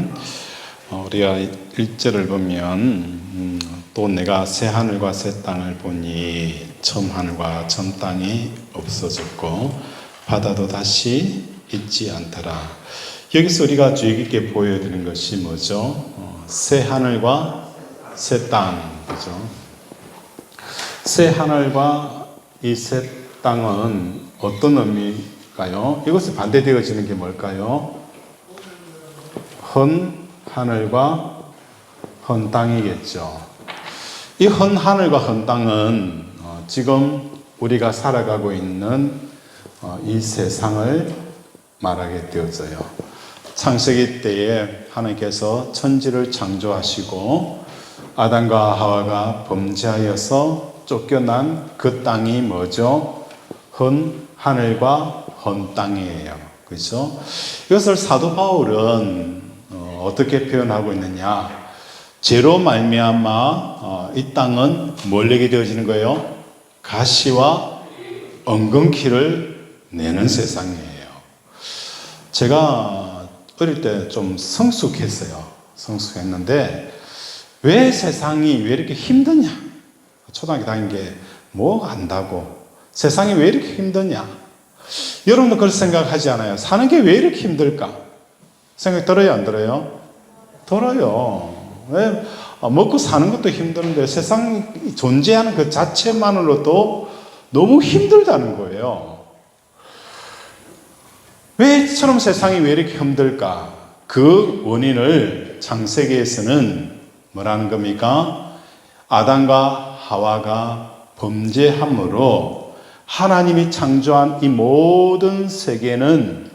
보면 우리가 1절을 보면 또 내가 새 하늘과 새 땅을 보니 처음 하늘과 처음 땅이 없어졌고 바다도 다시 있지 않더라. 여기서 우리가 주의 깊게 보여드리는 것이 뭐죠? 새 하늘과 새 땅, 그죠? 새 하늘과 이 새 땅은 어떤 의미일까요? 이것이 반대되어지는 게 뭘까요? 헌 하늘과 헌 땅이겠죠. 이 헌 하늘과 헌 땅은 지금 우리가 살아가고 있는 이 세상을 말하게 되어져요. 창세기 때에 하나님께서 천지를 창조하시고 아담과 하와가 범죄하여서 쫓겨난 그 땅이 뭐죠? 헌 하늘과 헌 땅이에요. 그렇죠? 이것을 사도 바울은 어떻게 표현하고 있느냐? 죄로 말미암아 이 땅은 뭘내게 되어지는 거예요? 가시와 엉겅퀴를 내는 세상이에요. 제가 어릴 때 좀 성숙했어요. 성숙했는데 왜 세상이 왜 이렇게 힘드냐? 초등학교 다닌 게 뭐가 안다고 세상이 왜 이렇게 힘드냐? 여러분도 그런 생각하지 않아요? 사는 게 왜 이렇게 힘들까? 생각 들어요, 안 들어요? 들어요. 왜? 먹고 사는 것도 힘든데 세상이 존재하는 그 자체만으로도 너무 힘들다는 거예요. 왜 처럼 세상이 왜 이렇게 힘들까? 그 원인을 창세기에서는 뭐라는 겁니까? 아담과 하와가 범죄함으로 하나님이 창조한 이 모든 세계는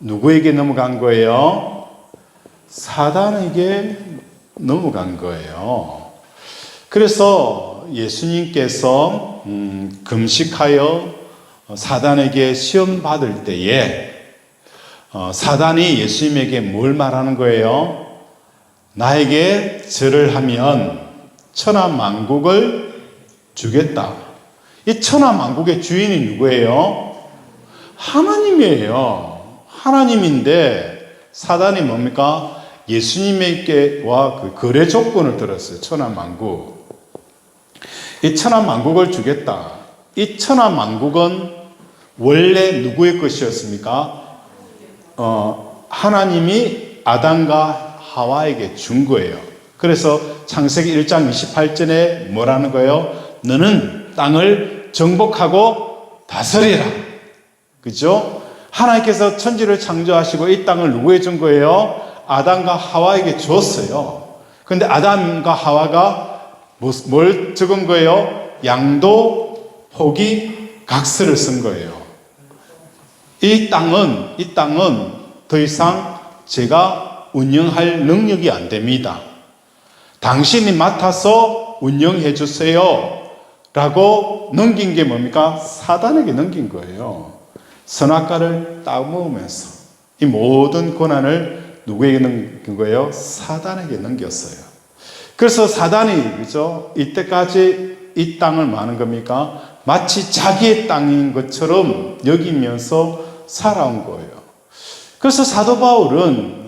누구에게 넘어간 거예요? 사단에게 넘어간 거예요. 그래서 예수님께서 금식하여 사단에게 시험 받을 때에 사단이 예수님에게 뭘 말하는 거예요? 나에게 절을 하면 천하만국을 주겠다. 이 천하만국의 주인이 누구예요? 하나님이에요. 하나님인데 사단이 뭡니까? 예수님에게와 그 거래 조건을 들었어요. 천하만국. 이 천하만국을 주겠다. 이 천하만국은 원래 누구의 것이었습니까? 하나님이 아담과 하와에게 준 거예요. 그래서 창세기 1장 28절에 뭐라는 거예요? 너는 땅을 정복하고 다스리라. 그죠? 하나님께서 천지를 창조하시고 이 땅을 누구에 준 거예요? 아담과 하와에게 줬어요. 그런데 아담과 하와가 뭘 적은 거예요? 양도, 포기, 각서를 쓴 거예요. 이 땅은 더 이상 제가 운영할 능력이 안 됩니다. 당신이 맡아서 운영해 주세요. 라고 넘긴 게 뭡니까? 사단에게 넘긴 거예요. 선악과를 따먹으면서 이 모든 권한을 누구에게 넘긴 거예요? 사단에게 넘겼어요. 그래서 사단이 그죠? 이때까지 이 땅을 뭐 하는 겁니까? 마치 자기의 땅인 것처럼 여기면서 살아온 거예요. 그래서 사도 바울은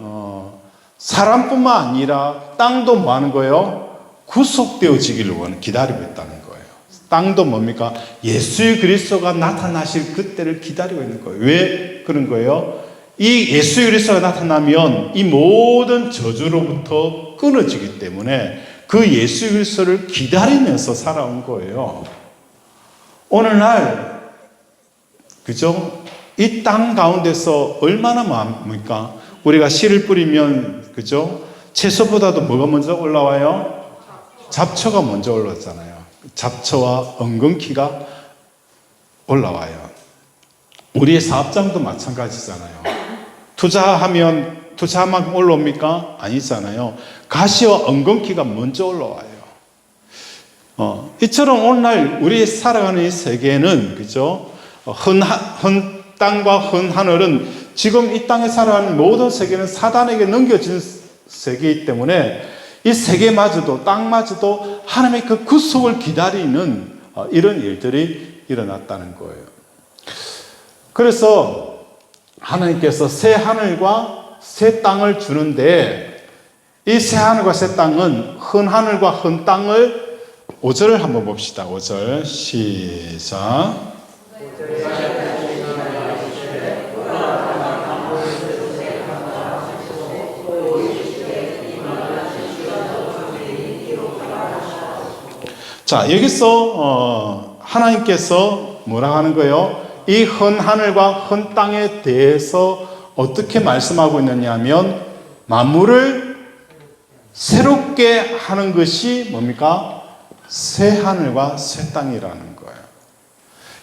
사람뿐만 아니라 땅도 뭐 하는 거예요? 구속되어지기를 기다리고 있다는 거예요. 땅도 뭡니까? 예수 그리스도가 나타나실 그때를 기다리고 있는 거예요. 왜 그런 거예요? 이 예수 그리스도가 나타나면 이 모든 저주로부터 끊어지기 때문에 그 예수 그리스도를 기다리면서 살아온 거예요. 오늘날 그죠? 이 땅 가운데서 얼마나 많습니까? 우리가 씨를 뿌리면 그죠? 채소보다도 뭐가 먼저 올라와요? 잡초가 먼저 올라왔잖아요. 잡초와 엉겅퀴가 올라와요. 우리의 사업장도 마찬가지잖아요. 투자하면 투자만큼 올라옵니까? 아니잖아요. 가시와 엉겅퀴가 먼저 올라와요. 이처럼 오늘날 우리 살아가는 이 세계는 그죠? 헌 땅과 헌 하늘은 지금 이 땅에 살아가는 모든 세계는 사단에게 넘겨진 세계이기 때문에 이 세계마저도 땅마저도 하나님의 그 구속을 기다리는 이런 일들이 일어났다는 거예요. 그래서 하나님께서 새 하늘과 새 땅을 주는데 이 새 하늘과 새 땅은 헌 하늘과 헌 땅을 5절을 한번 봅시다. 5절 시작. 자, 여기서 하나님께서 뭐라 하는 거예요? 이 헌 하늘과 헌 땅에 대해서 어떻게 말씀하고 있느냐 하면 만물을 새롭게 하는 것이 뭡니까? 새 하늘과 새 땅이라는 거예요.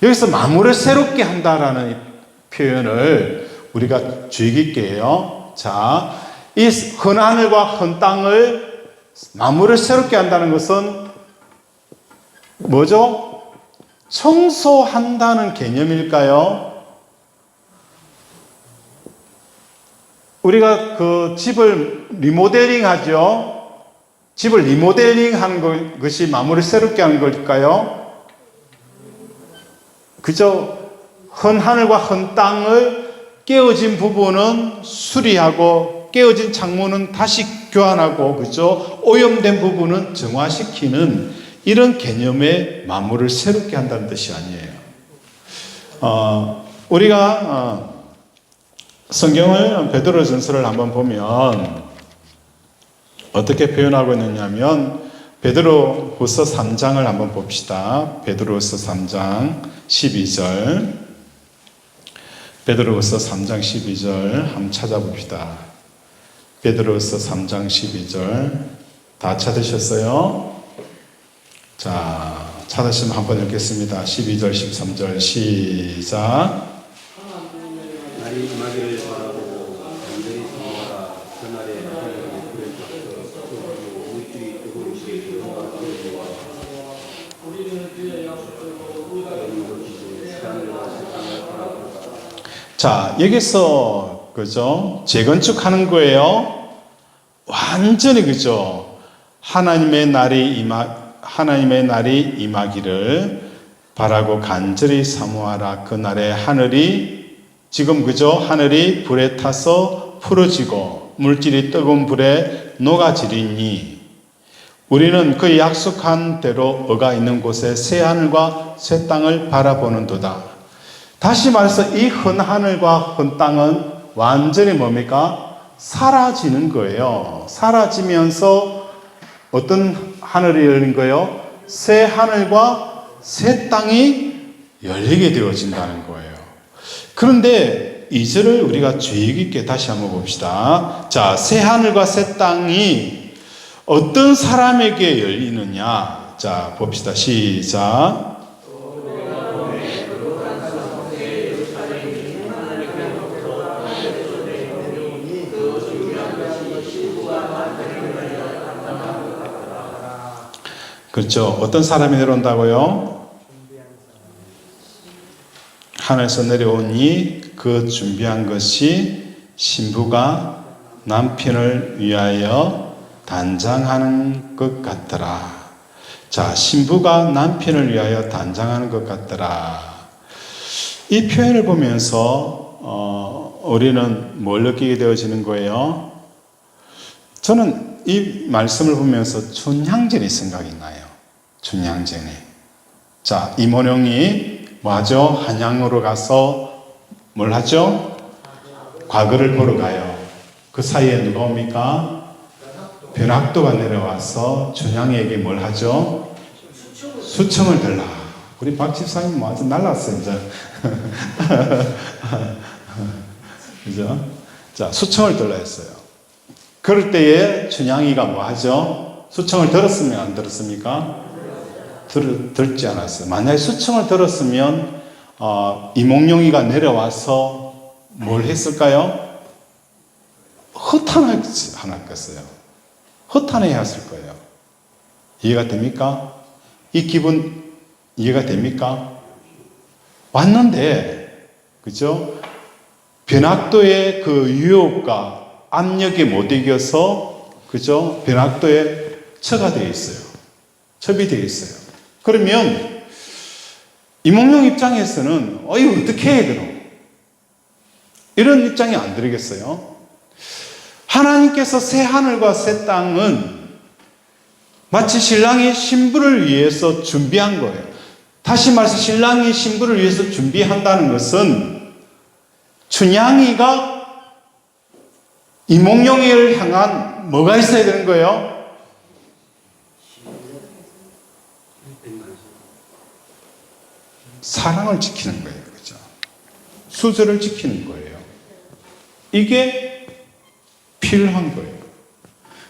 여기서 만물을 새롭게 한다라는 표현을 우리가 주의 깊게 해요. 자, 이 헌 하늘과 헌 땅을 만물을 새롭게 한다는 것은 뭐죠? 청소한다는 개념일까요? 우리가 그 집을 리모델링 하죠? 집을 리모델링 하는 것이 마무리를 새롭게 하는 걸까요? 그저 헌 하늘과 헌 땅을 깨어진 부분은 수리하고 깨어진 창문은 다시 교환하고 그죠? 오염된 부분은 정화시키는 이런 개념의 만물을 새롭게 한다는 뜻이 아니에요. 우리가 성경을 베드로 전서를 한번 보면 어떻게 표현하고 있느냐면 베드로 후서 3장을 한번 봅시다. 베드로 후서 3장 12절. 베드로 후서 3장 12절 한번 찾아봅시다. 베드로 후서 3장 12절 다 찾으셨어요? 자, 찾으시면 한번 읽겠습니다. 12절, 13절 시작. 날이 임하기를 바라보고 간절히 사모하라. 그날에 하나님의 불에 쫓아서 쏟아지고 물질이 뜨거우시게 영광 그리와 우리는 그의 약속대로 의를 지키고 시간과 세상을 바라보라. 자, 여기서 그죠? 재건축하는 거예요. 완전히 그죠? 하나님의 날이 임하기를 바라고 간절히 사모하라. 그날에 하늘이 지금 그죠? 하늘이 불에 타서 풀어지고 물질이 뜨거운 불에 녹아지리니 우리는 그 약속한 대로 어가 있는 곳에 새 하늘과 새 땅을 바라보는도다. 다시 말해서 이 헌 하늘과 헌 땅은 완전히 뭡니까? 사라지는 거예요. 사라지면서 어떤 하늘이 열린 거예요? 새 하늘과 새 땅이 열리게 되어진다는 거예요. 그런데 이 절을 우리가 주의 깊게 다시 한번 봅시다. 자, 새 하늘과 새 땅이 어떤 사람에게 열리느냐? 자, 봅시다. 시작. 그렇죠. 어떤 사람이 내려온다고요? 하늘에서 내려오니 그 준비한 것이 신부가 남편을 위하여 단장하는 것 같더라. 자, 신부가 남편을 위하여 단장하는 것 같더라. 이 표현을 보면서 우리는 뭘 느끼게 되어지는 거예요? 저는 이 말씀을 보면서 춘향전이 생각이 나요. 춘향전이. 자, 이모룡이 뭐하죠? 한양으로 가서 뭘 하죠? 과거를 보러 가요. 그 사이에 누가 옵니까? 변학도가 내려와서 춘향에게 뭘 하죠? 수청을 들라. 우리 박 집사님 뭐 아주 날랐어요, 이제. 그죠? 자, 수청을 들라 했어요. 그럴 때에 춘향이가 뭐 하죠? 수청을 들었으면 안 들었습니까? 듣지 않았어요. 만약에 수청을 들었으면 이몽룡이가 내려와서 뭘 했을까요? 허탄하지 않았겠어요. 허탄해야 했을 거예요. 이해가 됩니까? 이 기분 이해가 됩니까? 왔는데, 그죠? 변학도의 그 유혹과 압력에 못 이겨서, 그죠? 변학도에 처가 되어 있어요. 첩이 되어 있어요. 그러면 이몽룡 입장에서는 이거 어떻게 해 그럼? 이런 입장이 안 들겠어요? 하나님께서 새 하늘과 새 땅은 마치 신랑이 신부를 위해서 준비한 거예요. 다시 말해서 신랑이 신부를 위해서 준비한다는 것은 춘향이가 이몽룡이를 향한 뭐가 있어야 되는 거예요? 사랑을 지키는 거예요. 그죠? 수저를 지키는 거예요. 이게 필요한 거예요.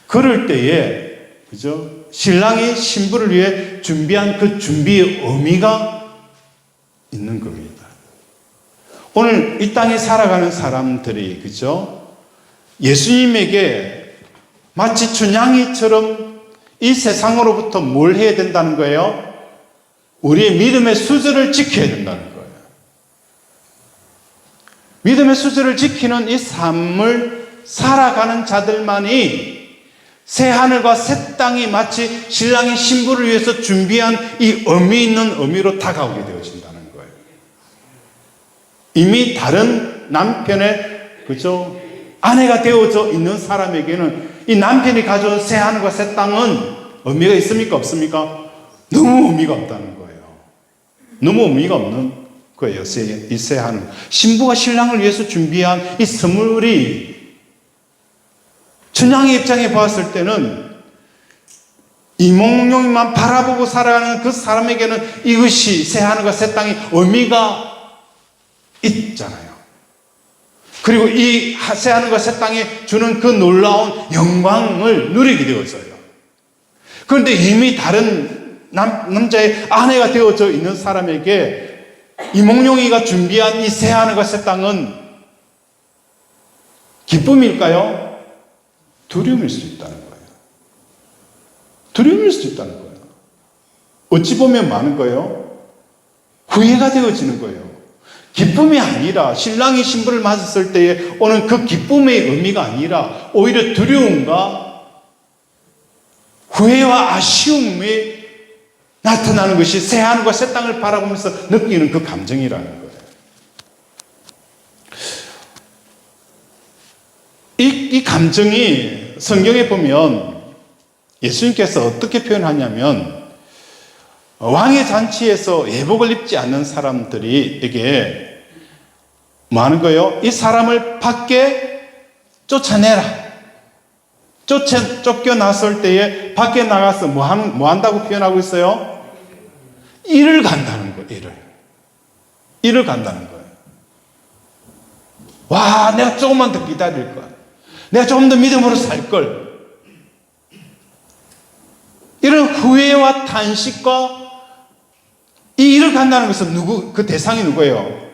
그럴 때에, 그죠? 신랑이 신부를 위해 준비한 그 준비의 의미가 있는 겁니다. 오늘 이 땅에 살아가는 사람들이, 그죠? 예수님에게 마치 춘향이처럼 이 세상으로부터 뭘 해야 된다는 거예요? 우리의 믿음의 수저를 지켜야 된다는 거예요. 믿음의 수저를 지키는 이 삶을 살아가는 자들만이 새 하늘과 새 땅이 마치 신랑이 신부를 위해서 준비한 이 의미 있는 의미로 다가오게 되어진다는 거예요. 이미 다른 남편의, 그죠? 아내가 되어져 있는 사람에게는 이 남편이 가져온 새 하늘과 새 땅은 의미가 있습니까? 없습니까? 너무 의미가 없다는 거예요. 너무 의미가 없는 거예요. 이 새 하늘. 신부가 신랑을 위해서 준비한 이 선물이 춘향의 입장에 봤을 때는 이몽룡만 바라보고 살아가는 그 사람에게는 이것이 새 하늘과 새 땅이 의미가 있잖아요. 그리고 이 새 하늘과 새 땅에 주는 그 놀라운 영광을 누리게 되어져요. 그런데 이미 다른 남자의 아내가 되어져 있는 사람에게 이몽룡이가 준비한 이 새 하늘과 새 땅은 기쁨일까요? 두려움일 수 있다는 거예요. 두려움일 수 있다는 거예요. 어찌 보면 많은 거예요? 후회가 되어지는 거예요. 기쁨이 아니라 신랑이 신부를 맞았을 때에 오는 그 기쁨의 의미가 아니라 오히려 두려움과 후회와 아쉬움이 나타나는 것이 새 하늘과 새 땅을 바라보면서 느끼는 그 감정이라는 거예요. 이 감정이 성경에 보면 예수님께서 어떻게 표현하냐면 왕의 잔치에서 예복을 입지 않는 사람들에게 뭐 하는 거예요? 이 사람을 밖에 쫓아내라. 쫓겨났을 때에 밖에 나가서 뭐 한다고 표현하고 있어요? 일을 간다는 거예요. 일을 간다는 거예요. 와, 내가 조금만 더 기다릴 거야. 내가 조금 더 믿음으로 살 걸. 이런 후회와 탄식과 이 일을 간다는 것은 그 대상이 누구예요?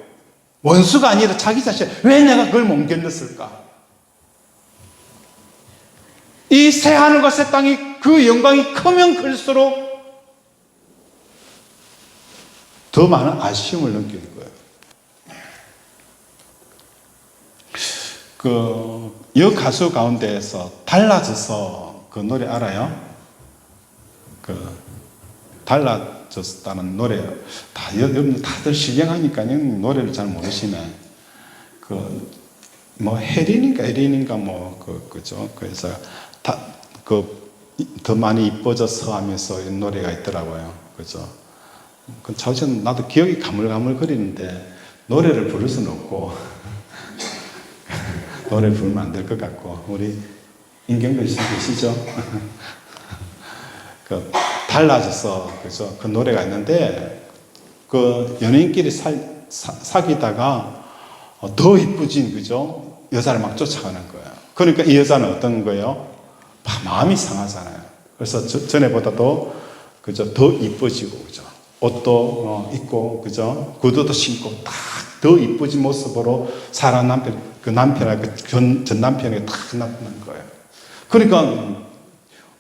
원수가 아니라 자기 자신. 왜 내가 그걸 못 견뎠을까? 이 새 하늘과 새 땅이 그 영광이 크면 클수록 더 많은 아쉬움을 느끼는 거예요. 여 가수 가운데에서 달라져서 그 노래 알아요? 달라졌다는 노래. 여러분 다들 신령하니까요. 노래를 잘 모르시네. 혜린인가 그죠? 그래서 더 많이 이뻐져서 하면서 이 노래가 있더라고요. 그죠? 저는 나도 기억이 가물가물거리는데 노래를 부를 수는 없고 노래 부르면 안 될 것 같고 우리 임경근 씨 계시죠? 달라져서 그죠? 그 노래가 있는데 그 연예인끼리 사귀다가 더 이쁘진 그죠? 여자를 막 쫓아가는 거예요. 그러니까 이 여자는 어떤 거예요? 마음이 상하잖아요. 그래서 전에보다도 그죠? 더 이뻐지고 그죠? 옷도 입고 그죠? 구두도 신고 딱 더 이쁘진 모습으로 살아난 남편, 그 남편하고 전 남편에게 딱 나타난 거예요. 그러니까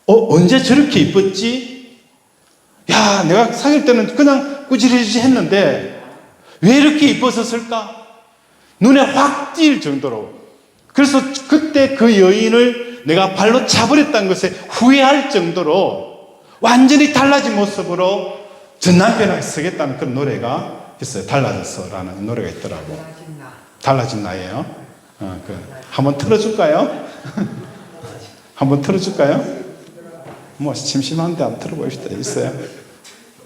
언제 저렇게 이뻤지? 야, 내가 사귈 때는 그냥 꾸지르지 했는데 왜 이렇게 이뻤었을까? 눈에 확 띌 정도로. 그래서 그때 그 여인을 내가 발로 차버렸다는 것에 후회할 정도로 완전히 달라진 모습으로 전 남편하고 서겠다는 그런 노래가 있어요. 달라졌어라는 노래가 있더라고. 달라진 나예요. 한번 틀어줄까요? 한번 틀어줄까요? 뭐 심심한데 한번 틀어봅시다. 있어요?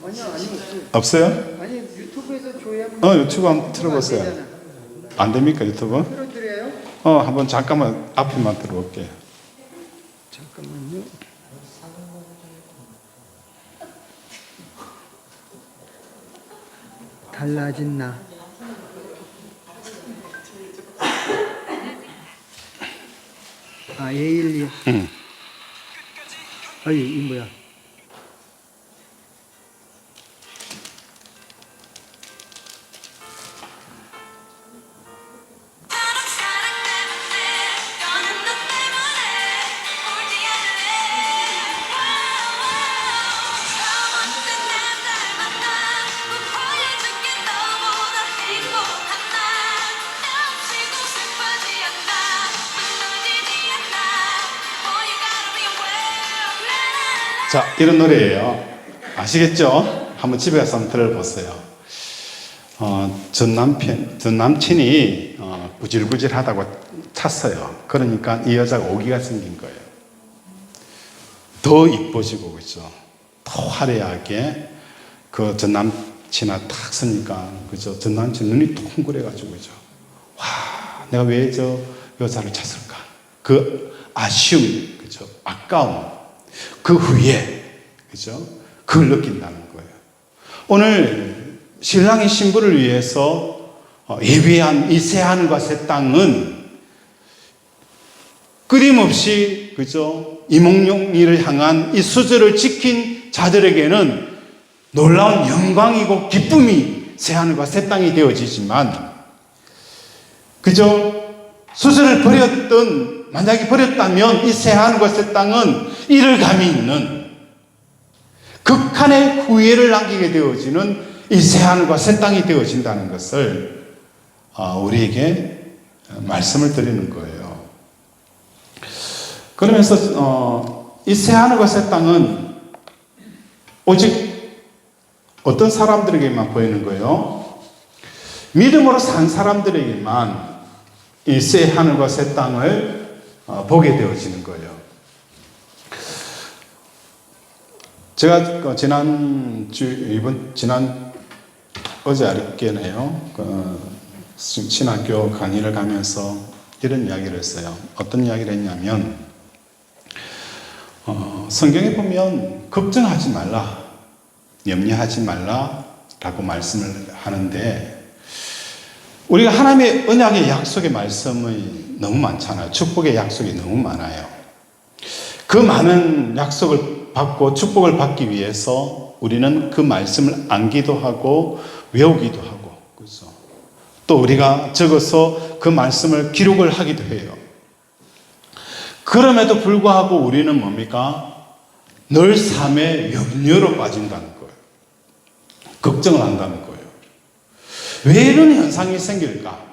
아니요, 아니 없어요. 없어요? 아니 유튜브에서 줘야 유튜브 한번 틀어보세요. 안 됩니까, 유튜브? 틀어드려요? 한번 잠깐만 앞에만 들어볼게요. 잠깐만요. 달라진 나. 아, A12. 응. 아니, 이 뭐야? 자, 이런 노래예요. 아시겠죠? 한번 집에 가서 한번 들어보세요. 전 남친이 구질구질하다고 찼어요. 그러니까 이 여자가 오기가 생긴 거예요. 더 이뻐지고, 그죠? 더 화려하게 그 전 남친아 딱 서니까, 그죠? 전 남친 눈이 통그래가지고, 그죠? 와, 내가 왜 저 여자를 찼을까? 그 아쉬움, 그죠? 아까움. 그 후에, 그죠? 그걸 느낀다는 거예요. 오늘 신랑의 신부를 위해서 예비한 이 새하늘과 새 땅은 끊임없이, 그죠? 이몽룡이를 향한 이 수저를 지킨 자들에게는 놀라운 영광이고 기쁨이 새하늘과 새 땅이 되어지지만, 그죠? 수저를 만약에 버렸다면 이 새하늘과 새 땅은 이를 감이 있는 극한의 후회를 남기게 되어지는 이 새하늘과 새 땅이 되어진다는 것을 우리에게 말씀을 드리는 거예요. 그러면서 이 새하늘과 새 땅은 오직 어떤 사람들에게만 보이는 거예요? 믿음으로 산 사람들에게만 이 새하늘과 새 땅을 보게 되어지는 거예요. 제가 어제 아랫께네요. 신학교 강의를 가면서 이런 이야기를 했어요. 어떤 이야기를 했냐면, 성경에 보면 걱정하지 말라, 염려하지 말라라고 말씀을 하는데, 우리가 하나님의 언약의 약속의 말씀이 너무 많잖아요. 축복의 약속이 너무 많아요. 그 많은 약속을 받고 축복을 받기 위해서 우리는 그 말씀을 암기도 하고 외우기도 하고, 그렇죠? 또 우리가 적어서 그 말씀을 기록을 하기도 해요. 그럼에도 불구하고 우리는 뭡니까? 늘 삶의 염려로 빠진다는 거예요. 걱정을 한다는 거예요. 왜 이런 현상이 생길까?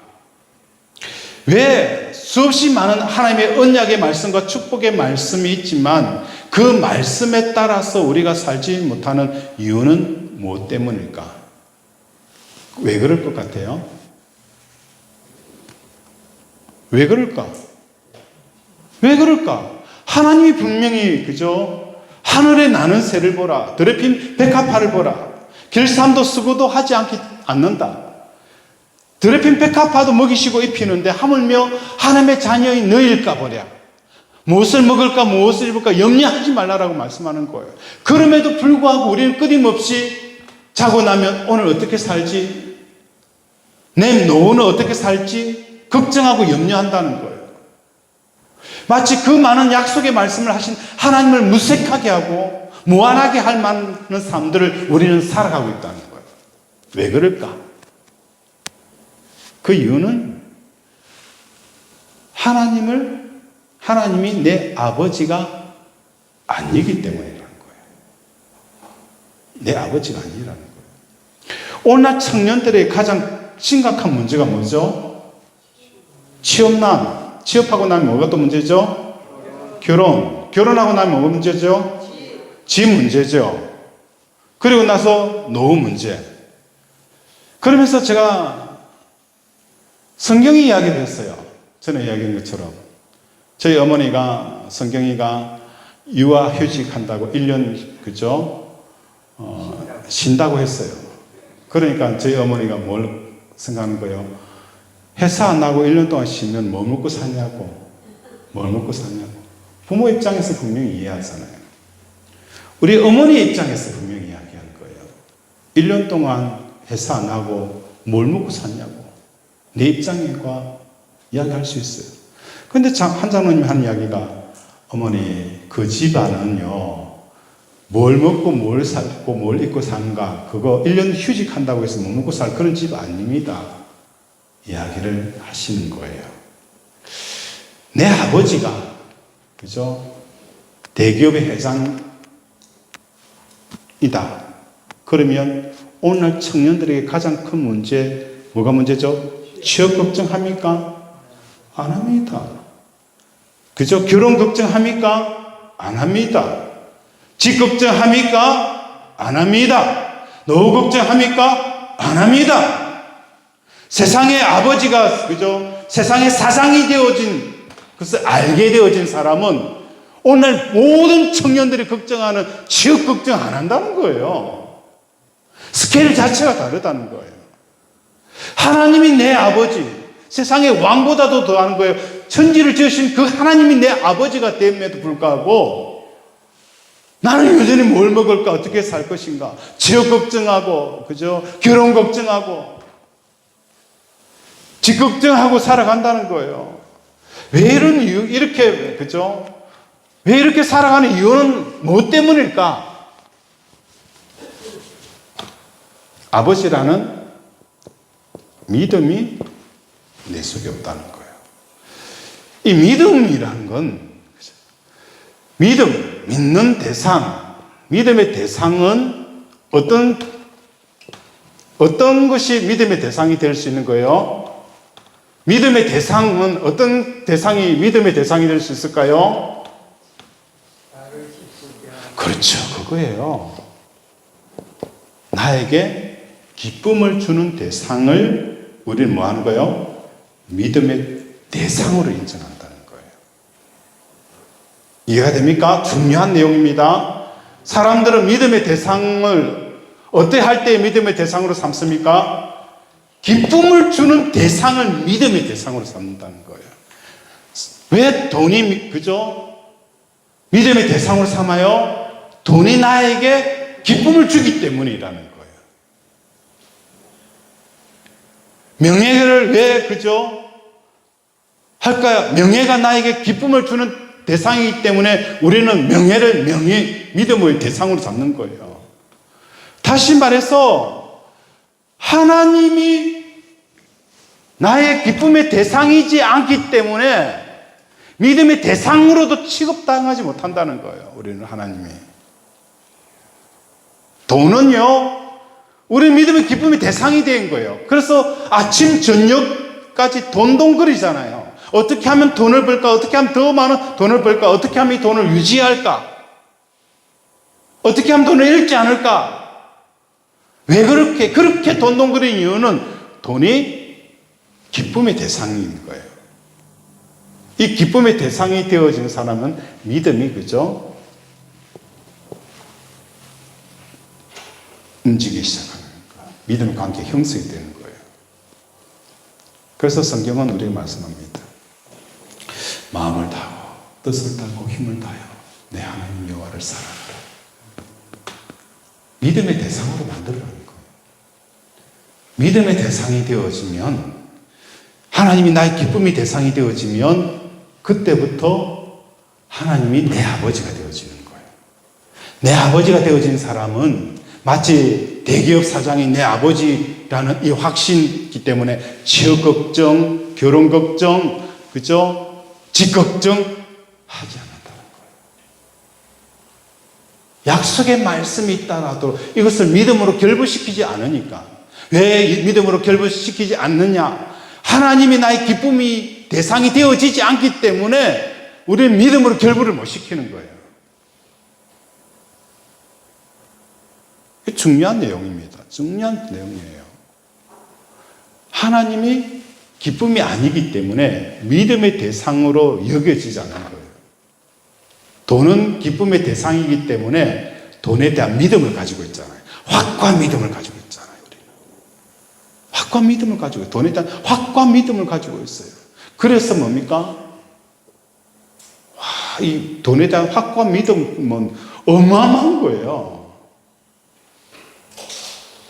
왜 수없이 많은 하나님의 언약의 말씀과 축복의 말씀이 있지만 그 말씀에 따라서 우리가 살지 못하는 이유는 무엇 때문일까? 왜 그럴 것 같아요? 왜 그럴까? 왜 그럴까? 하나님이 분명히, 그죠? 하늘에 나는 새를 보라, 더럽힌 백합화를 보라, 길삼도 쓰고도 하지 않는다. 더럽힌 백합화도 먹이시고 입히는데 하물며 하나님의 자녀인 너희일까 보랴. 무엇을 먹을까 무엇을 입을까 염려하지 말라라고 말씀하는 거예요. 그럼에도 불구하고 우리는 끊임없이 자고 나면 오늘 어떻게 살지, 내 노후는 어떻게 살지 걱정하고 염려한다는 거예요. 마치 그 많은 약속의 말씀을 하신 하나님을 무색하게 하고 무한하게 할 만한 삶들을 우리는 살아가고 있다는 거예요. 왜 그럴까? 그 이유는 하나님이 내 아버지가 아니기 때문이라는 거예요. 내 아버지가 아니라는 거예요. 오늘날 청년들의 가장 심각한 문제가 뭐죠? 취업하고 나면 뭐가 또 문제죠? 결혼하고 나면 뭐가 문제죠? 집 문제죠. 그리고 나서 노후 문제. 그러면서 제가 성경이 이야기를 했어요. 전에 이야기한 것처럼 저희 어머니가 성경이가 유아휴직 한다고 1년 그죠? 쉰다고 했어요. 그러니까 저희 어머니가 뭘 생각하는 거예요? 회사 안 나고 1년 동안 쉬면 뭐 먹고 사냐고. 뭘 먹고 사냐고. 부모 입장에서 분명히 이해하잖아요. 우리 어머니 입장에서 분명히 이야기하는 거예요. 1년 동안 회사 안 하고 뭘 먹고 샀냐고. 내 입장과 이야기할 수 있어요. 근데 한 장로님이 하는 이야기가 어머니 그 집안은요 뭘 먹고 뭘 살고 뭘 입고 사는가 그거 1년 휴직한다고 해서 못 먹고 살 그런 집 아닙니다. 이야기를 하시는 거예요. 내 아버지가 그죠? 대기업의 회장이다. 그러면 오늘 청년들에게 가장 큰 문제 뭐가 문제죠? 취업 걱정합니까? 안 합니다. 그죠? 결혼 걱정합니까? 안 합니다. 집 걱정합니까? 안 합니다. 노후 걱정합니까? 안 합니다. 세상의 아버지가 그죠? 세상의 사상이 되어진 그것을 알게 되어진 사람은 오늘 모든 청년들이 걱정하는 취업 걱정 안 한다는 거예요. 스케일 자체가 다르다는 거예요. 하나님이 내 아버지, 세상의 왕보다도 더하는 거예요. 천지를 지으신 그 하나님이 내 아버지가 됨에도 불구하고 나는 여전히 뭘 먹을까, 어떻게 살 것인가, 취업 걱정하고, 그죠? 결혼 걱정하고, 집 걱정하고 살아간다는 거예요. 왜 이런 이유, 이렇게, 그죠? 왜 이렇게 살아가는 이유는 뭐 때문일까? 아버지라는 믿음이 내 속에 없다는 거예요. 이 믿음이라는 건, 믿음, 믿는 대상, 믿음의 대상은 어떤 것이 믿음의 대상이 될 수 있는 거예요? 믿음의 대상은 어떤 대상이 믿음의 대상이 될 수 있을까요? 그렇죠. 그거예요. 나에게 기쁨을 주는 대상을 우리는 뭐 하는 거예요? 믿음의 대상으로 인정한다는 거예요. 이해가 됩니까? 중요한 내용입니다. 사람들은 믿음의 대상을 어떻게 할 때 믿음의 대상으로 삼습니까? 기쁨을 주는 대상을 믿음의 대상으로 삼는다는 거예요. 왜 돈이, 그죠? 믿음의 대상으로 삼아요? 돈이 나에게 기쁨을 주기 때문이라는 거예요. 명예를 왜, 그죠? 할까요? 명예가 나에게 기쁨을 주는 대상이기 때문에 우리는 명예를 믿음의 대상으로 삼는 거예요. 다시 말해서 하나님이 나의 기쁨의 대상이지 않기 때문에 믿음의 대상으로도 취급당하지 못한다는 거예요. 우리는 하나님이. 돈은요, 우리 믿음의 기쁨의 대상이 된 거예요. 그래서 아침, 저녁까지 돈동거리잖아요. 어떻게 하면 돈을 벌까? 어떻게 하면 더 많은 돈을 벌까? 어떻게 하면 이 돈을 유지할까? 어떻게 하면 돈을 잃지 않을까? 왜 그렇게 돈동거리는 이유는 돈이 기쁨의 대상인 거예요. 이 기쁨의 대상이 되어진 사람은 믿음이, 그죠? 움직이기 시작하는 거예요. 믿음의 관계 형성이 되는 거예요. 그래서 성경은 우리에게 말씀합니다. 마음을 다하고 뜻을 다하고 힘을 다하여 내 하나님 여호와를 사랑하라. 믿음의 대상으로 만들어가는 거예요. 믿음의 대상이 되어지면, 하나님이 나의 기쁨의 대상이 되어지면 그때부터 하나님이 내 아버지가 되어지는 거예요. 내 아버지가 되어진 사람은 마치 대기업 사장이 내 아버지라는 이 확신이기 때문에 취업 걱정, 결혼 걱정, 그죠? 집 걱정 하지 않는다는 거예요. 약속의 말씀이 있다라도 이것을 믿음으로 결부시키지 않으니까. 왜 믿음으로 결부시키지 않느냐? 하나님이 나의 기쁨이 대상이 되어지지 않기 때문에 우리는 믿음으로 결부를 못 시키는 거예요. 중요한 내용입니다. 중요한 내용이에요. 하나님이 기쁨이 아니기 때문에 믿음의 대상으로 여겨지지 않는 거예요. 돈은 기쁨의 대상이기 때문에 돈에 대한 믿음을 가지고 있잖아요. 확고한 믿음을 가지고 있잖아요. 우리는. 확고한 믿음을 가지고 있어요. 돈에 대한 확고한 믿음을 가지고 있어요. 그래서 뭡니까? 이 돈에 대한 확고한 믿음은 어마어마한 거예요.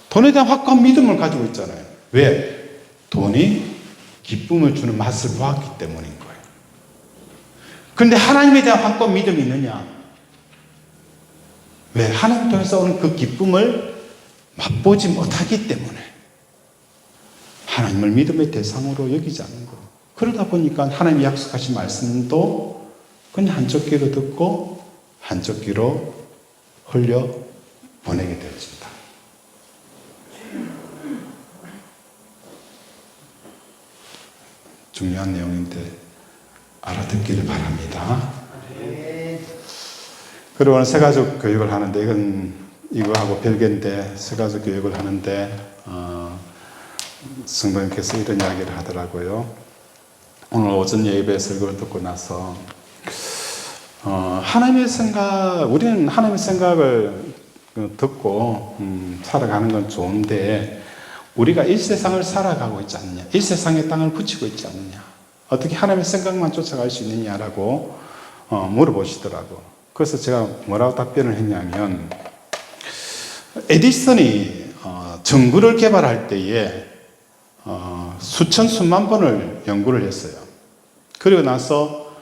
돈에 대한 확고한 믿음을 가지고 있잖아요. 왜? 돈이 기쁨을 주는 맛을 보았기 때문인 거예요. 그런데 하나님에 대한 확고한 믿음이 있느냐? 왜? 하나님 통해서 오는 그 기쁨을 맛보지 못하기 때문에 하나님을 믿음의 대상으로 여기지 않는 거예요. 그러다 보니까 하나님이 약속하신 말씀도 그냥 한쪽 귀로 듣고 한쪽 귀로 흘려 보내게 되어집니다. 중요한 내용인데 알아듣기를 바랍니다. 그리고 오늘 새가족 교육을 하는데 이거하고 별개인데 새가족 교육을 하는데 성도님께서 이런 이야기를 하더라고요. 오늘 오전 예배에서 이걸 듣고 나서 우리는 하나님의 생각을 듣고 살아가는 건 좋은데 우리가 이 세상을 살아가고 있지 않느냐, 이 세상에 땅을 붙이고 있지 않느냐, 어떻게 하나님의 생각만 쫓아갈 수 있느냐라고 물어보시더라고. 그래서 제가 뭐라고 답변을 했냐면, 에디슨이 전구를 개발할 때에 수천 수만 번을 연구를 했어요. 그리고 나서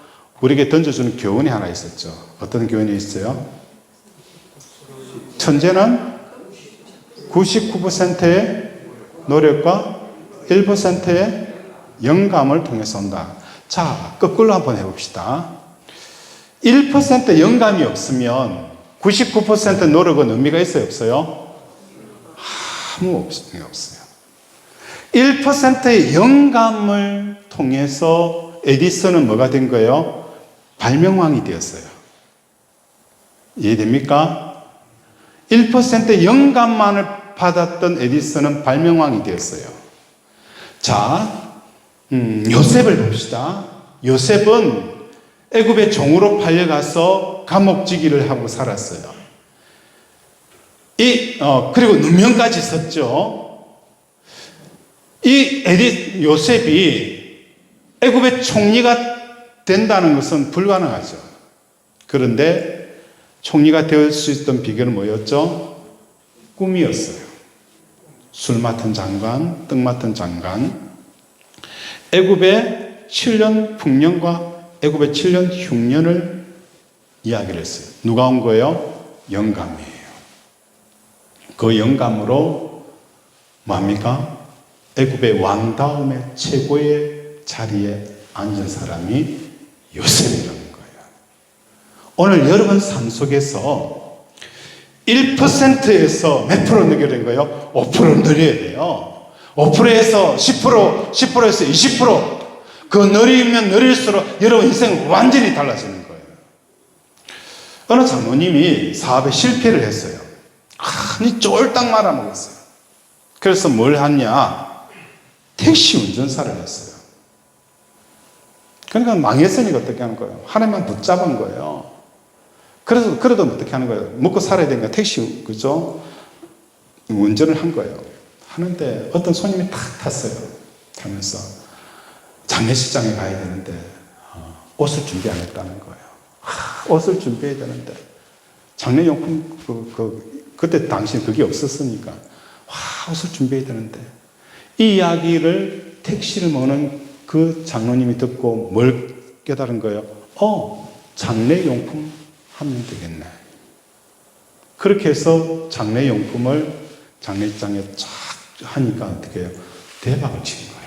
우리에게 던져주는 교훈이 하나 있었죠. 어떤 교훈이 있어요? 천재는 99%의 노력과 1%의 영감을 통해서 온다. 자, 거꾸로 한번 해봅시다. 1% 영감이 없으면 99% 노력은 의미가 있어요, 없어요? 아무 의미가 없어요. 1%의 영감을 통해서 에디슨은 뭐가 된 거예요? 발명왕이 되었어요. 이해됩니까? 1%의 영감만을 받았던 에디슨은 발명왕이 되었어요. 자, 요셉을 봅시다. 요셉은 애굽의 종으로 팔려가서 감옥지기를 하고 살았어요. 그리고 누명까지 썼죠. 요셉이 애굽의 총리가 된다는 것은 불가능하죠. 그런데 총리가 될 수 있던 비결은 뭐였죠? 꿈이었어요. 술 맡은 장관, 떡 맡은 장관. 애굽의 7년 풍년과 애굽의 7년 흉년을 이야기를 했어요. 누가 온 거예요? 영감이에요. 그 영감으로 뭡니까? 애굽의 왕다움의 최고의 자리에 앉은 사람이 요셉이라는 거예요. 오늘 여러분 삶 속에서 1%에서 몇 프로 늘게 된 거예요? 5% 늘려야 돼요. 5%에서 10%, 10%에서 20%. 그 늘리면 늘릴수록 여러분 인생은 완전히 달라지는 거예요. 어느 장모님이 사업에 실패를 했어요. 아니 쫄딱 말아먹었어요. 그래서 뭘 하냐? 택시 운전사를 했어요. 그러니까 망했으니까 어떻게 하는 거예요? 하나님만 붙잡은 거예요. 그래도 어떻게 하는 거예요? 먹고 살아야 되니까 택시, 그죠? 운전을 한 거예요. 하는데 어떤 손님이 탁 탔어요. 타면서 장례식장에 가야 되는데 옷을 준비 안 했다는 거예요. 옷을 준비해야 되는데 장례용품 그때 당시 그게 없었으니까 옷을 준비해야 되는데 이 이야기를 택시를 모는 그 장로님이 듣고 뭘 깨달은 거예요? 장례용품 하면 되겠네. 그렇게 해서 장례용품을 장례장에 쫙 하니까 어떻게 해요? 대박을 친 거예요.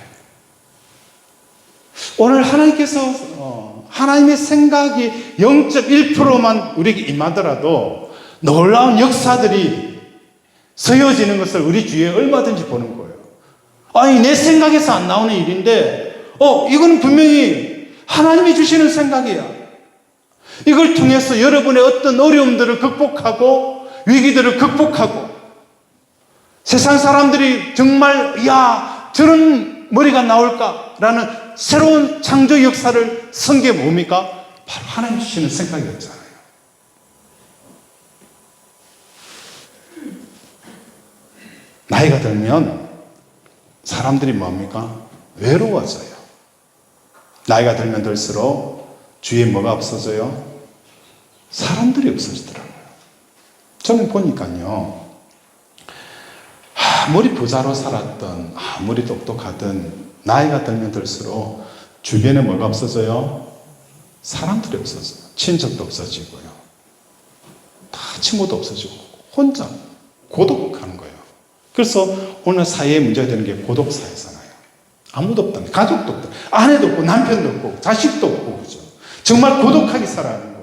오늘 하나님께서 하나님의 생각이 0.1%만 우리에게 임하더라도 놀라운 역사들이 서여지는 것을 우리 주위에 얼마든지 보는 거예요. 아니 내 생각에서 안 나오는 일인데 이건 분명히 하나님이 주시는 생각이야. 이걸 통해서 여러분의 어떤 어려움들을 극복하고 위기들을 극복하고 세상 사람들이 정말 저런 머리가 나올까라는 새로운 창조 역사를 선 게 뭡니까? 바로 하나님 주시는 생각이었잖아요. 나이가 들면 사람들이 뭡니까? 외로워져요. 나이가 들면 들수록 주위에 뭐가 없어져요? 사람들이 없어지더라고요. 저는 보니까요, 아무리 부자로 살았던, 아무리 똑똑하던, 나이가 들면 들수록 주변에 뭐가 없어져요? 사람들이 없어져요. 친척도 없어지고요. 다 친구도 없어지고, 혼자 고독하는 거예요. 그래서 오늘 사회에 문제가 되는 게 고독 사회잖아요. 아무도 없다. 가족도 없다. 아내도 없고, 남편도 없고, 자식도 없고, 그죠? 정말 고독하게 살아가는 거예요.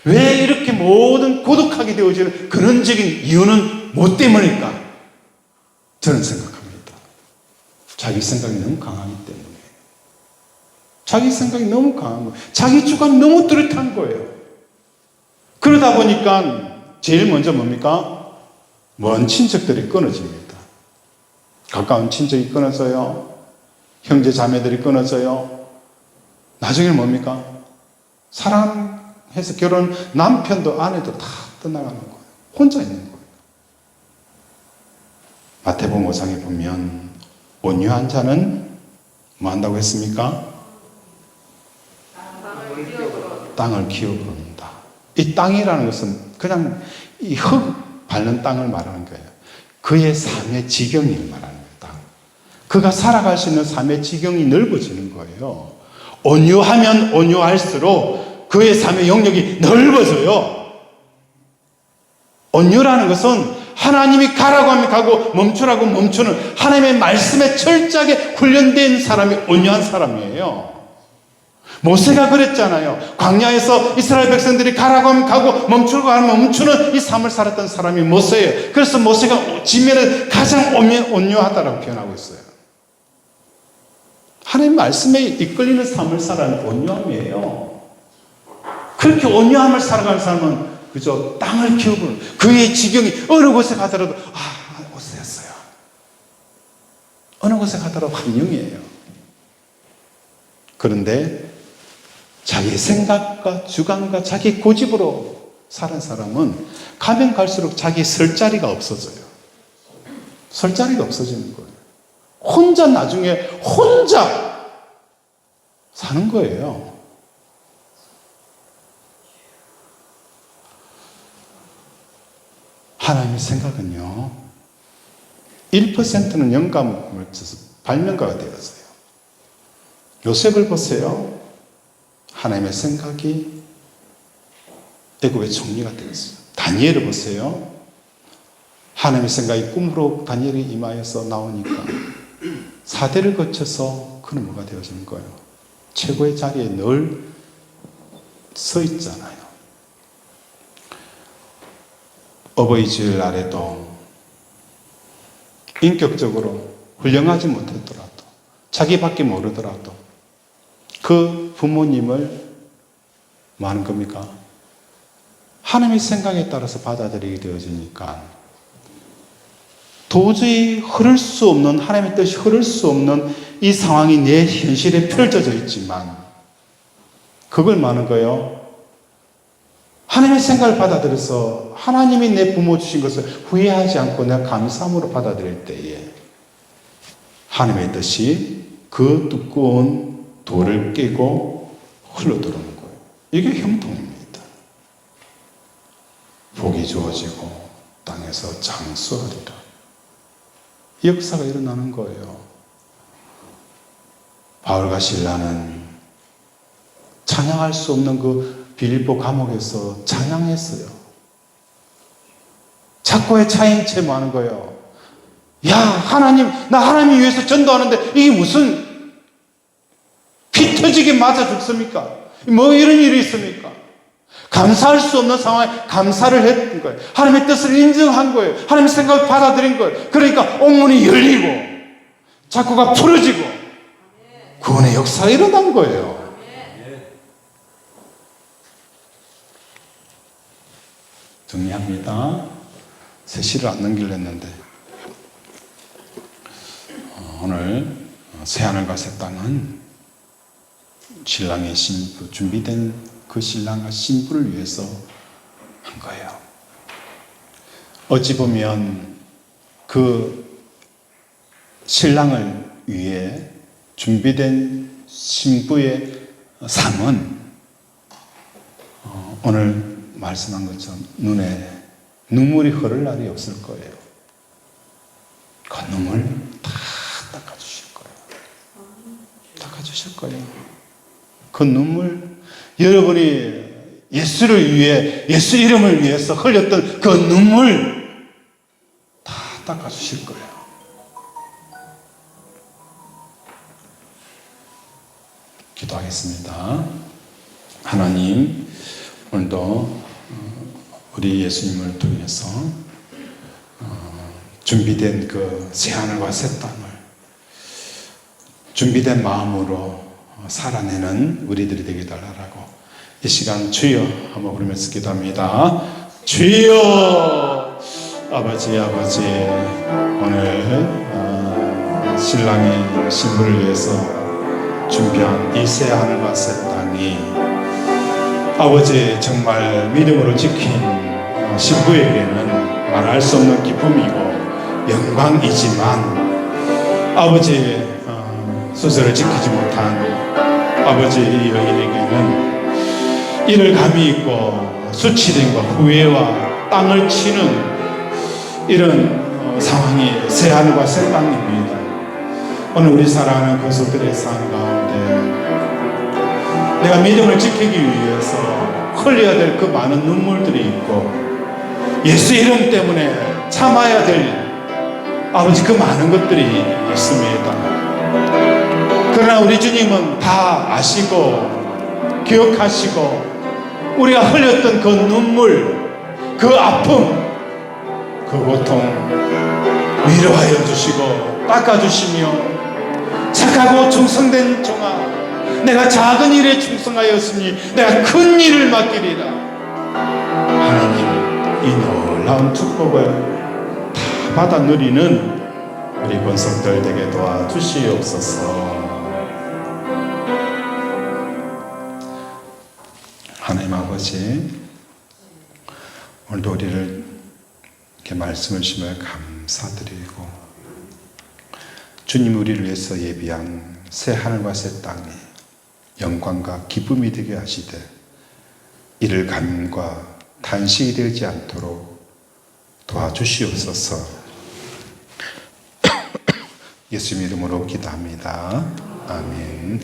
왜 이렇게 모든 고독하게 되어지는 근원적인 이유는 뭐 때문일까? 저는 생각합니다. 자기 생각이 너무 강하기 때문에. 자기 생각이 너무 강한 거예요. 자기 주관이 너무 뚜렷한 거예요. 그러다 보니까 제일 먼저 뭡니까? 먼 친척들이 끊어집니다. 가까운 친척이 끊어져요. 형제 자매들이 끊어져요. 나중에는 뭡니까? 사랑해서 결혼 남편도 아내도 다 떠나가는 거예요. 혼자 있는 거예요. 마태복음 5장에 보면 온유한 자는 뭐 한다고 했습니까? 땅을 기업으로는다. 이 땅이라는 것은 그냥 이 흙 밟는 땅을 말하는 거예요. 그의 삶의 지경을 말하는 거예요. 그가 살아갈 수 있는 삶의 지경이 넓어지는 거예요. 온유하면 온유할수록 그의 삶의 영역이 넓어져요. 온유라는 것은 하나님이 가라고 하면 가고 멈추라고 멈추는 하나님의 말씀에 철저하게 훈련된 사람이 온유한 사람이에요. 모세가 그랬잖아요. 광야에서 이스라엘 백성들이 가라고 하면 가고 멈추라고 하면 멈추는 이 삶을 살았던 사람이 모세예요. 그래서 모세가 지면에 가장 온유하다라고 표현하고 있어요. 하나님 말씀에 이끌리는 삶을 살아가는 온유함이에요. 그렇게 온유함을 살아가는 사람은 그저 땅을 기업으로 그의 지경이 어느 곳에 가더라도 오세였어요. 어느 곳에 가더라도 환영이에요. 그런데 자기 생각과 주관과 자기 고집으로 사는 사람은 가면 갈수록 자기 설 자리가 없어져요. 설 자리가 없어지는 거예요. 혼자 나중에 혼자 사는 거예요. 하나님의 생각은요, 1%는 영감을 줘서 발명가가 되었어요. 요셉을 보세요. 하나님의 생각이 애굽의 총리가 되었어요. 다니엘을 보세요. 하나님의 생각이 꿈으로 다니엘이 임하여서 나오니까 4대를 거쳐서 그는 뭐가 되어지는 거예요? 최고의 자리에 늘 서 있잖아요. 어버이 주일 날에도 인격적으로 훌륭하지 못했더라도 자기밖에 모르더라도 그 부모님을 뭐 하는 겁니까? 하나님의 생각에 따라서 받아들이게 되어지니까 도저히 흐를 수 없는, 하나님의 뜻이 흐를 수 없는 이 상황이 내 현실에 펼쳐져 있지만 그걸 뭐 하는 거예요? 하나님의 생각을 받아들여서 하나님이 내 부모 주신 것을 후회하지 않고 내가 감사함으로 받아들일 때에 하나님의 뜻이 그 두꺼운 돌을 깨고 흘러들어오는 거예요. 이게 형통입니다. 복이 주어지고 땅에서 장수하리라. 이 역사가 일어나는 거예요. 바울과 실라는 찬양할 수 없는 그 빌립보 감옥에서 찬양했어요. 작고의 차인 채 뭐 하는 거예요? 야, 하나님, 나 하나님 위해서 전도하는데 이게 무슨 피 터지게 맞아 죽습니까? 뭐 이런 일이 있습니까? 감사할 수 없는 상황에 감사를 했던 거예요. 하나님의 뜻을 인정한 거예요. 하나님의 생각을 받아들인 거예요. 그러니까 옥문이 열리고 작고가 풀어지고 구원의 역사가 일어난 거예요. 정리합니다. 3시를 안 넘기려 했는데 오늘 새하늘과 새 땅은 신랑의 신부, 준비된 그 신랑과 신부를 위해서 한 거예요. 어찌 보면 그 신랑을 위해 준비된 신부의 삶은 오늘 말씀한 것처럼 눈에 눈물이 흐를 날이 없을 거예요. 그 눈물 다 닦아주실 거예요. 닦아주실 거예요. 그 눈물, 여러분이 예수를 위해, 예수 이름을 위해서 흘렸던 그 눈물 다 닦아주실 거예요. 기도하겠습니다. 하나님, 오늘도 우리 예수님을 통해서 준비된 그 새하늘과 새 땅을 준비된 마음으로 살아내는 우리들이 되게 달라고 이 시간 주여 한번 부르면서 기도합니다. 주여, 아버지 오늘 신랑이 신부를 위해서 준비한 이 새하늘과 새 땅이 아버지 정말 믿음으로 지킨 신부에게는 말할 수 없는 기쁨이고 영광이지만 아버지 순서를 지키지 못한 아버지 이 여인에게는 이를 감이 있고 수치림과 후회와 땅을 치는 이런 상황이 새하늘과 새 땅입니다. 오늘 우리 사랑하는 교수들의 삶 가운데 내가 믿음을 지키기 위해서 흘려야 될 그 많은 눈물들이 있고 예수 이름 때문에 참아야 될 아버지 그 많은 것들이 있습니다. 그러나 우리 주님은 다 아시고 기억하시고 우리가 흘렸던 그 눈물, 그 아픔, 그 고통 위로하여 주시고 닦아주시며 착하고 충성된 종아, 내가 작은 일에 충성하였으니 내가 큰 일을 맡기리라. 하나님, 이 놀라운 축복을 다 받아 누리는 우리 권속들 되게 도와주시옵소서. 하나님 아버지, 오늘도 우리를 이렇게 말씀을 주시며 감사드리고 주님 우리를 위해서 예비한 새 하늘과 새 땅이 영광과 기쁨이 되게 하시되 이를 감과 탄식이 되지 않도록 도와주시옵소서. 예수님 이름으로 기도합니다. 아멘.